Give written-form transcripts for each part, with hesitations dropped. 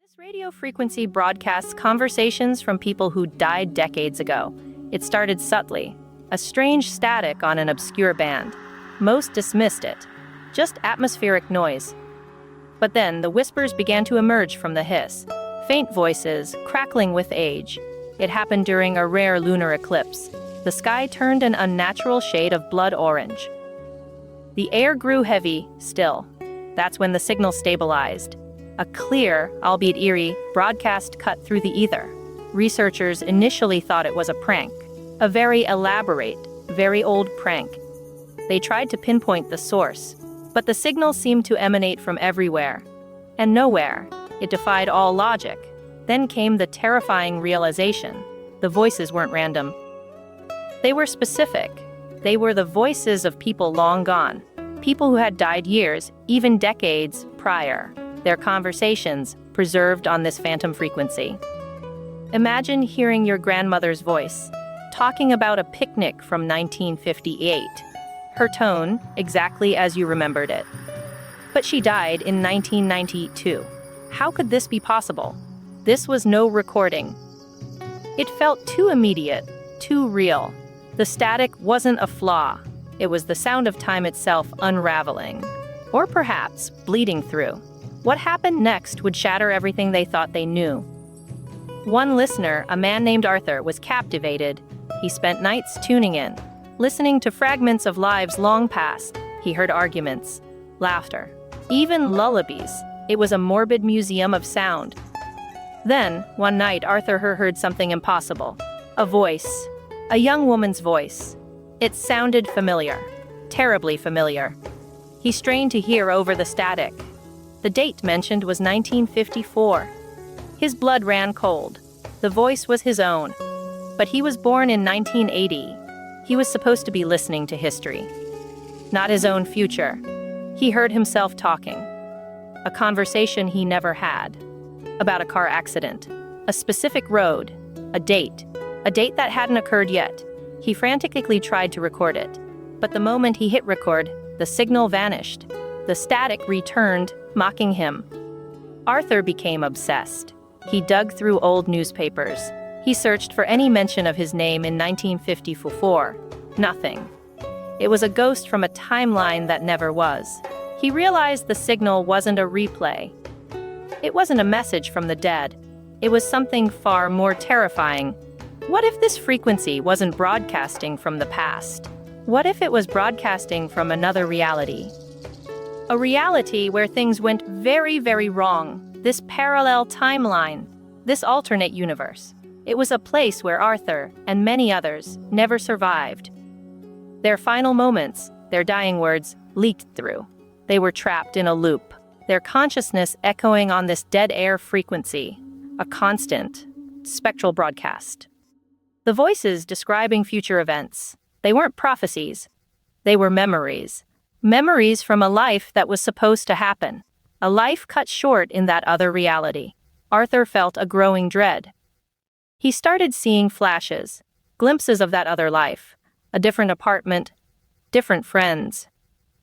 This radio frequency broadcasts conversations from people who died decades ago. It started subtly, a strange static on an obscure band. Most dismissed it, just atmospheric noise. But then the whispers began to emerge from the hiss, faint voices, crackling with age. It happened during a rare lunar eclipse. The sky turned an unnatural shade of blood orange. The air grew heavy, still. That's when the signal stabilized. A clear, albeit eerie, broadcast cut through the ether. Researchers initially thought it was a prank, a very elaborate, very old prank. They tried to pinpoint the source, but the signal seemed to emanate from everywhere and nowhere. It defied all logic. Then came the terrifying realization: the voices weren't random. They were specific. They were the voices of people long gone, people who had died years, even decades prior. Their conversations preserved on this phantom frequency. Imagine hearing your grandmother's voice, talking about a picnic from 1958. Her tone, exactly as you remembered it. But she died in 1992. How could this be possible? This was no recording. It felt too immediate, too real. The static wasn't a flaw. It was the sound of time itself unraveling, or perhaps bleeding through. What happened next would shatter everything they thought they knew. One listener, a man named Arthur, was captivated. He spent nights tuning in, listening to fragments of lives long past. He heard arguments, laughter, even lullabies. It was a morbid museum of sound. Then, one night, Arthur heard something impossible. A voice, a young woman's voice. It sounded familiar, terribly familiar. He strained to hear over the static. The date mentioned was 1954. His blood ran cold. The voice was his own. But he was born in 1980. He was supposed to be listening to history, not his own future. He heard himself talking. A conversation he never had. About a car accident. A specific road. A date. A date that hadn't occurred yet. He frantically tried to record it. But the moment he hit record, the signal vanished. The static returned, mocking him. Arthur became obsessed. He dug through old newspapers. He searched for any mention of his name in 1954. Nothing. It was a ghost from a timeline that never was. He realized the signal wasn't a replay. It wasn't a message from the dead. It was something far more terrifying. What if this frequency wasn't broadcasting from the past? What if it was broadcasting from another reality? A reality where things went very, very wrong. This parallel timeline. This alternate universe. It was a place where Arthur and many others never survived. Their final moments, their dying words, leaked through. They were trapped in a loop, their consciousness echoing on this dead air frequency, a constant, spectral broadcast. The voices describing future events, they weren't prophecies, they were memories. Memories from a life that was supposed to happen, a life cut short in that other reality. Arthur felt a growing dread. He started seeing flashes, glimpses of that other life, a different apartment, different friends.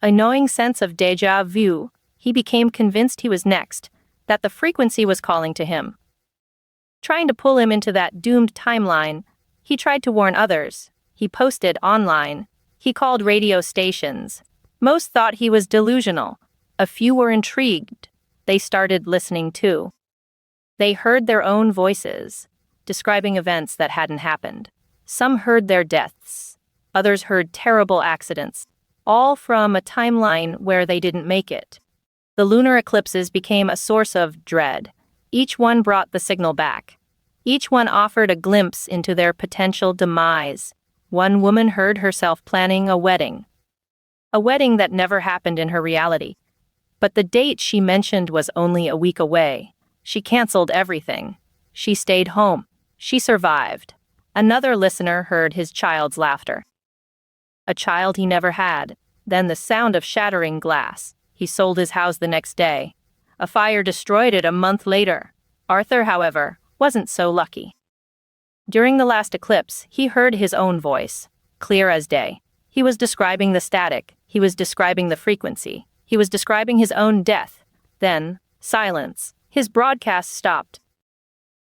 A gnawing sense of déjà vu. He became convinced he was next, that the frequency was calling to him. Trying to pull him into that doomed timeline, he tried to warn others. He posted online. He called radio stations. Most thought he was delusional. A few were intrigued. They started listening too. They heard their own voices, describing events that hadn't happened. Some heard their deaths. Others heard terrible accidents, all from a timeline where they didn't make it. The lunar eclipses became a source of dread. Each one brought the signal back. Each one offered a glimpse into their potential demise. One woman heard herself planning a wedding that never happened in her reality. But the date she mentioned was only a week away. She canceled everything. She stayed home. She survived. Another listener heard his child's laughter. A child he never had. Then the sound of shattering glass. He sold his house the next day. A fire destroyed it a month later. Arthur, however, wasn't so lucky. During the last eclipse, he heard his own voice, clear as day. He was describing the static. He was describing the frequency. He was describing his own death. Then, silence. His broadcast stopped.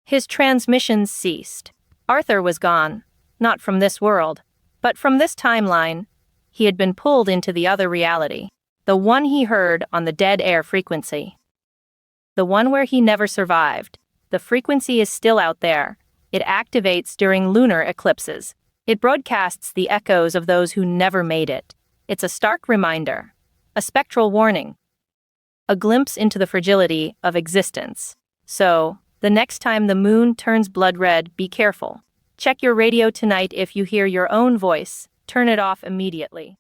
His transmissions ceased. Arthur was gone, not from this world, but from this timeline. He had been pulled into the other reality, the one he heard on the dead air frequency. The one where he never survived. The frequency is still out there. It activates during lunar eclipses. It broadcasts the echoes of those who never made it. It's a stark reminder, a spectral warning, a glimpse into the fragility of existence. So, the next time the moon turns blood red, be careful. Check your radio tonight if you hear your own voice. Turn it off immediately.